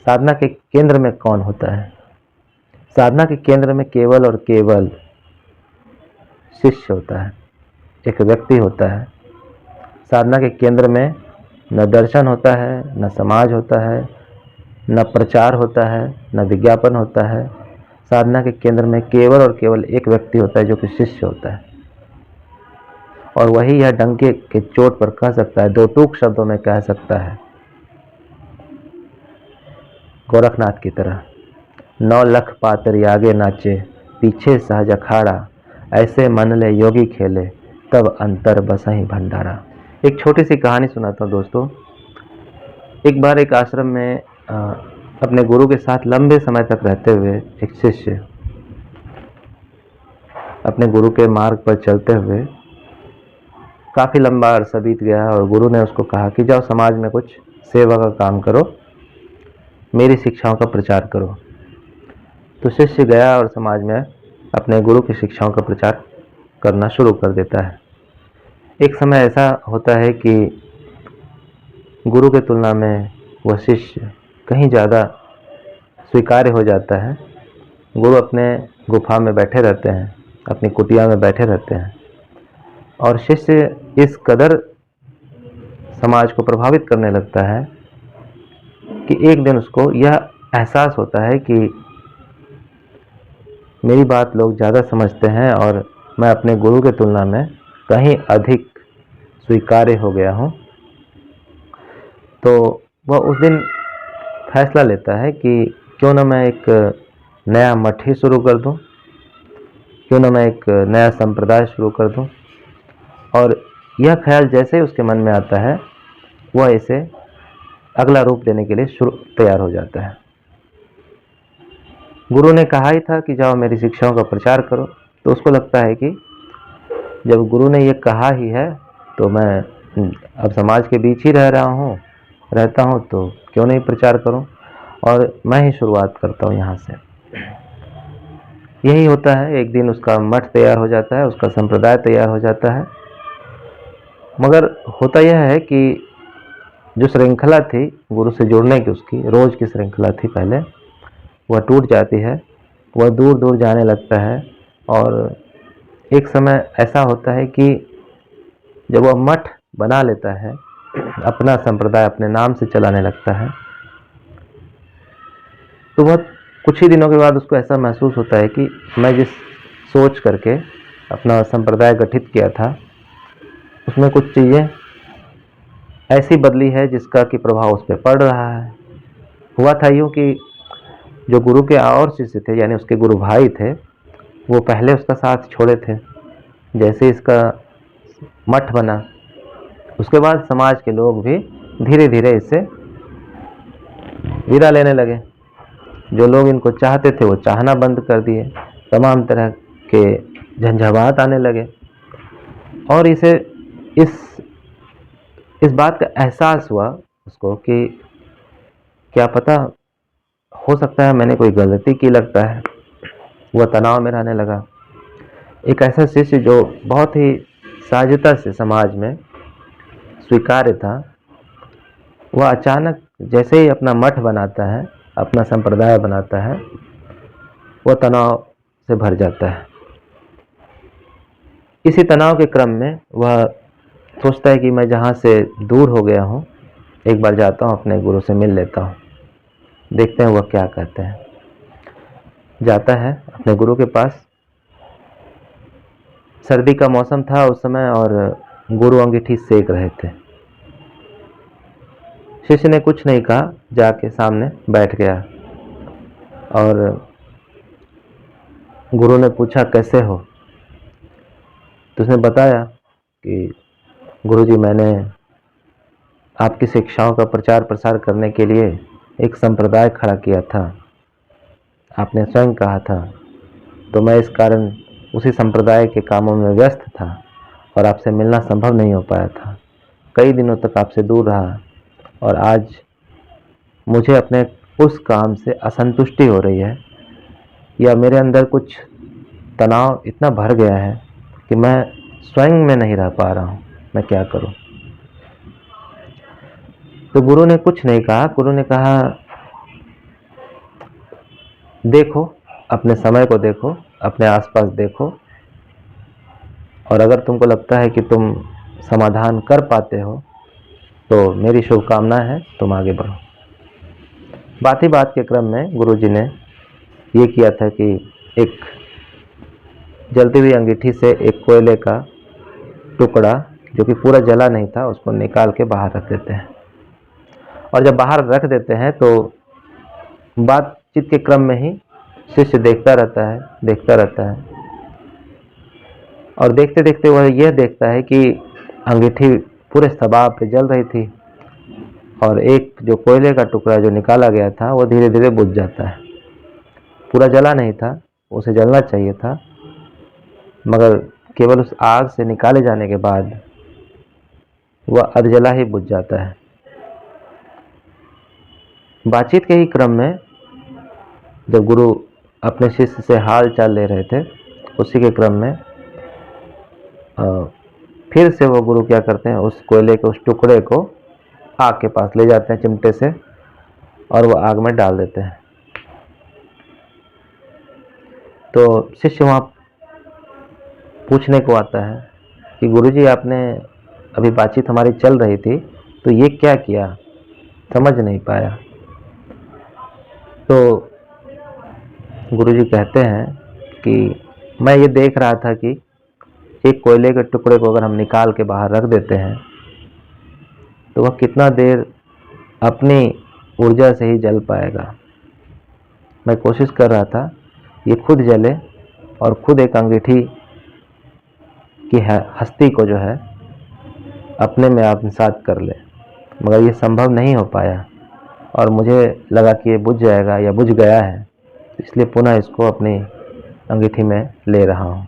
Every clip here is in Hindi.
साधना के केंद्र में कौन होता है? साधना के केंद्र में केवल और केवल शिष्य होता है, एक व्यक्ति होता है। साधना के केंद्र में न दर्शन होता है, न समाज होता है, न प्रचार होता है, न विज्ञापन होता है। साधना के केंद्र में केवल और केवल एक व्यक्ति होता है जो कि शिष्य होता है, और वही यह डंके के चोट पर कह सकता है, दो टूक शब्दों में कह सकता है, गोरखनाथ की तरह, 9 लख पातर आगे नाचे, पीछे सहज अखाड़ा, ऐसे मन ले योगी खेले, तब अंतर बसहि भंडारा। एक छोटी सी कहानी सुनाता हूँ दोस्तों। एक बार एक आश्रम में अपने गुरु के साथ लंबे समय तक रहते हुए एक शिष्य अपने गुरु के मार्ग पर चलते हुए काफ़ी लंबा अरसा बीत गया, और गुरु ने उसको कहा कि जाओ समाज में कुछ सेवा का काम करो, मेरी शिक्षाओं का प्रचार करो। तो शिष्य गया और समाज में अपने गुरु की शिक्षाओं का प्रचार करना शुरू कर देता है। एक समय ऐसा होता है कि गुरु के तुलना में वह शिष्य कहीं ज़्यादा स्वीकार्य हो जाता है। गुरु अपने गुफा में बैठे रहते हैं, अपनी कुटिया में बैठे रहते हैं, और शिष्य इस कदर समाज को प्रभावित करने लगता है कि एक दिन उसको यह एहसास होता है कि मेरी बात लोग ज़्यादा समझते हैं और मैं अपने गुरु के तुलना में कहीं अधिक स्वीकार्य हो गया हूँ। तो वह उस दिन फैसला लेता है कि क्यों ना मैं एक नया मठ ही शुरू कर दूँ, क्यों ना मैं एक नया संप्रदाय शुरू कर दूँ। और यह ख्याल जैसे ही उसके मन में आता है, वह इसे अगला रूप देने के लिए तैयार हो जाता है। गुरु ने कहा ही था कि जाओ मेरी शिक्षाओं का प्रचार करो, तो उसको लगता है कि जब गुरु ने ये कहा ही है तो मैं अब समाज के बीच ही रहता हूँ, तो क्यों नहीं प्रचार करूँ, और मैं ही शुरुआत करता हूँ यहाँ से। यही होता है, एक दिन उसका मठ तैयार हो जाता है, उसका संप्रदाय तैयार हो जाता है। मगर होता यह है कि जो श्रृंखला थी गुरु से जुड़ने की, उसकी रोज़ की श्रृंखला थी पहले, वह टूट जाती है, वह दूर दूर जाने लगता है। और एक समय ऐसा होता है कि जब वह मठ बना लेता है, अपना संप्रदाय अपने नाम से चलाने लगता है, तो वह कुछ ही दिनों के बाद उसको ऐसा महसूस होता है कि मैं जिस सोच करके अपना संप्रदाय गठित किया था, उसमें कुछ चीज़ें ऐसी बदली है जिसका कि प्रभाव उस पर पड़ रहा है। हुआ था यूँ कि जो गुरु के और शिष्य थे, यानी उसके गुरु भाई थे, वो पहले उसका साथ छोड़े थे। जैसे इसका मठ बना, उसके बाद समाज के लोग भी धीरे धीरे इससे विदा लेने लगे। जो लोग इनको चाहते थे वो चाहना बंद कर दिए, तमाम तरह के झंझावात आने लगे, और इसे इस बात का एहसास हुआ उसको कि क्या पता, हो सकता है मैंने कोई गलती की लगता है। वह तनाव में रहने लगा। एक ऐसा शिष्य जो बहुत ही सहजता से समाज में स्वीकार्य था, वह अचानक जैसे ही अपना मठ बनाता है, अपना संप्रदाय बनाता है, वह तनाव से भर जाता है। इसी तनाव के क्रम में वह सोचता है कि मैं जहाँ से दूर हो गया हूँ, एक बार जाता हूँ अपने गुरु से मिल लेता हूँ, देखते हैं वह क्या कहते हैं। जाता है अपने गुरु के पास। सर्दी का मौसम था उस समय, और गुरु अंगीठी सेक रहे थे। शिष्य ने कुछ नहीं कहा, जाके सामने बैठ गया, और गुरु ने पूछा कैसे हो, तो उसने बताया कि गुरुजी, मैंने आपकी शिक्षाओं का प्रचार प्रसार करने के लिए एक संप्रदाय खड़ा किया था, आपने स्वयं कहा था, तो मैं इस कारण उसी संप्रदाय के कामों में व्यस्त था और आपसे मिलना संभव नहीं हो पाया था। कई दिनों तक आपसे दूर रहा, और आज मुझे अपने उस काम से असंतुष्टि हो रही है, या मेरे अंदर कुछ तनाव इतना भर गया है कि मैं स्वयं में नहीं रह पा रहा हूँ, मैं क्या करूँ। तो गुरु ने कुछ नहीं कहा। गुरु ने कहा देखो, अपने समय को देखो, अपने आसपास देखो, और अगर तुमको लगता है कि तुम समाधान कर पाते हो तो मेरी शुभकामना है, तुम आगे बढ़ो। बात ही बात के क्रम में गुरुजी ने ये किया था कि एक जलती हुई अंगीठी से एक कोयले का टुकड़ा जो कि पूरा जला नहीं था उसको निकाल के बाहर रख देते हैं। और जब बाहर रख देते हैं तो बातचीत के क्रम में ही शिष्य देखता रहता है और देखते देखते वह यह देखता है कि अंगीठी पूरे सबाब पे जल रही थी और एक जो कोयले का टुकड़ा जो निकाला गया था वो धीरे धीरे बुझ जाता है। पूरा जला नहीं था, उसे जलना चाहिए था, मगर केवल उस आग से निकाले जाने के बाद वह अधजला ही बुझ जाता है। बातचीत के ही क्रम में जब गुरु अपने शिष्य से हाल चाल ले रहे थे, उसी के क्रम में फिर से वो गुरु क्या करते हैं, उस कोयले के उस टुकड़े को आग के पास ले जाते हैं चिमटे से और वो आग में डाल देते हैं। तो शिष्य वहाँ पूछने को आता है कि गुरुजी आपने अभी बातचीत हमारी चल रही थी तो ये क्या किया, समझ नहीं पाया। तो गुरुजी कहते हैं कि मैं ये देख रहा था कि एक कोयले के टुकड़े को अगर हम निकाल के बाहर रख देते हैं तो वह कितना देर अपनी ऊर्जा से ही जल पाएगा। मैं कोशिश कर रहा था ये खुद जले और खुद एक अंगीठी की हस्ती को जो है अपने में आत्मसात कर ले, मगर ये संभव नहीं हो पाया और मुझे लगा कि ये बुझ जाएगा या बुझ गया है, इसलिए पुनः इसको अपनी अंगीठी में ले रहा हूँ।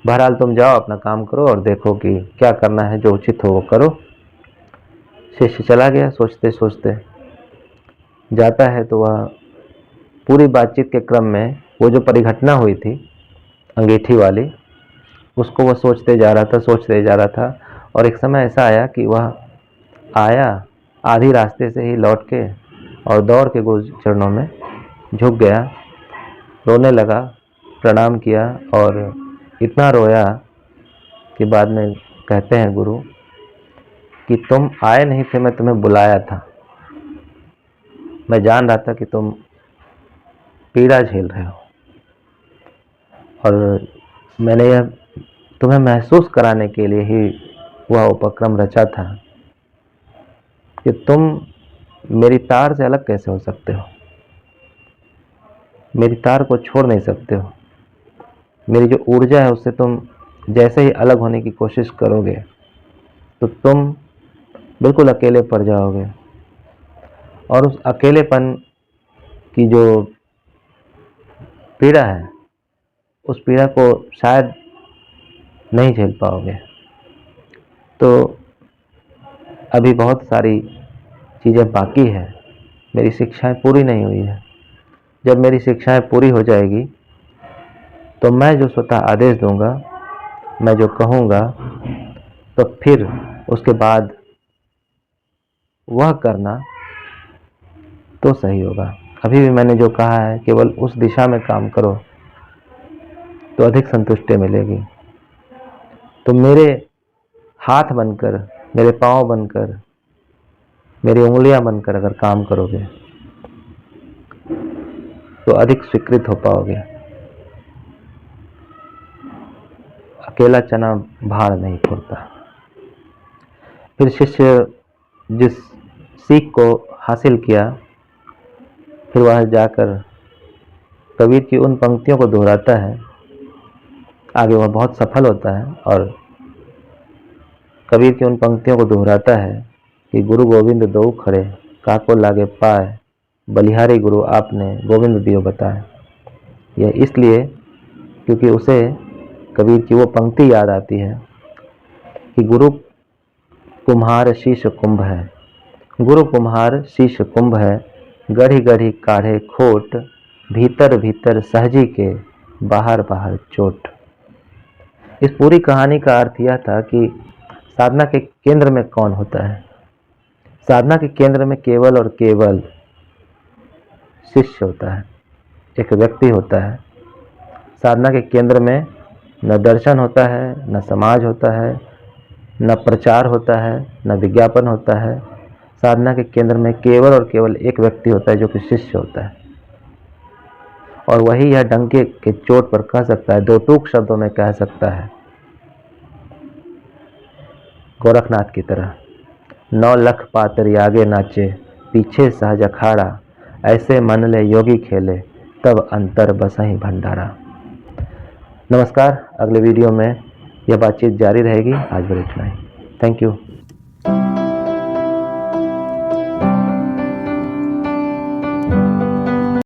बहरहाल तुम जाओ अपना काम करो और देखो कि क्या करना है, जो उचित हो वो करो। शिष्य चला गया। सोचते सोचते जाता है तो वह पूरी बातचीत के क्रम में वो जो परिघटना हुई थी अंगीठी वाली, उसको वह सोचते जा रहा था और एक समय ऐसा आया कि वह आया, आधी रास्ते से ही लौट के और दौड़ के गुरु चरणों में झुक गया, रोने लगा, प्रणाम किया और इतना रोया कि बाद में कहते हैं गुरु कि तुम आए नहीं थे, मैं तुम्हें बुलाया था। मैं जान रहा था कि तुम पीड़ा झेल रहे हो और मैंने यह तुम्हें महसूस कराने के लिए ही वह उपक्रम रचा था कि तुम मेरी तार से अलग कैसे हो सकते हो, मेरी तार को छोड़ नहीं सकते हो। मेरी जो ऊर्जा है उससे तुम जैसे ही अलग होने की कोशिश करोगे तो तुम बिल्कुल अकेले पड़ जाओगे और उस अकेलेपन की जो पीड़ा है उस पीड़ा को शायद नहीं झेल पाओगे। तो अभी बहुत सारी चीज़ें बाकी है, मेरी शिक्षाएं पूरी नहीं हुई है। जब मेरी शिक्षाएं पूरी हो जाएगी तो मैं जो स्वतः आदेश दूंगा, मैं जो कहूँगा, तो फिर उसके बाद वह करना तो सही होगा। अभी भी मैंने जो कहा है केवल उस दिशा में काम करो तो अधिक संतुष्टि मिलेगी। तो मेरे हाथ बनकर, मेरे पाँव बनकर, मेरी उंगलियां बनकर अगर काम करोगे तो अधिक स्वीकृत हो पाओगे। अकेला चना भाड़ नहीं फोड़ता। फिर शिष्य जिस सीख को हासिल किया, फिर वह जाकर कबीर की उन पंक्तियों को दोहराता है। आगे वह बहुत सफल होता है और कबीर की उन पंक्तियों को दोहराता है कि गुरु गोविंद दो खड़े, काको लागे पाए, बलिहारी गुरु आपने गोविंद दियो बताए। यह इसलिए क्योंकि उसे कबीर की वो पंक्ति याद आती है कि गुरु कुम्हार शीश कुंभ है, गुरु कुम्हार शीश कुंभ है, गढ़ी गढ़ी काढ़े खोट, भीतर भीतर सहजी के, बाहर बाहर चोट। इस पूरी कहानी का अर्थ यह था कि साधना के केंद्र में कौन होता है। साधना के केंद्र में केवल और केवल शिष्य होता है, एक व्यक्ति होता है। साधना के केंद्र में न दर्शन होता है, न समाज होता है, न प्रचार होता है, न विज्ञापन होता है। साधना के केंद्र में केवल और केवल एक व्यक्ति होता है जो कि शिष्य होता है, और वही यह डंके के चोट पर कह सकता है, दो टूक शब्दों में कह सकता है, गोरखनाथ की तरह, 9 लख पातर आगे नाचे, पीछे सहज अखाड़ा, ऐसे मन ले योगी खेले, तब अंतर बसहि भंडारा। नमस्कार, अगले वीडियो में यह बातचीत जारी रहेगी। आज बस इतना ही। Thank you.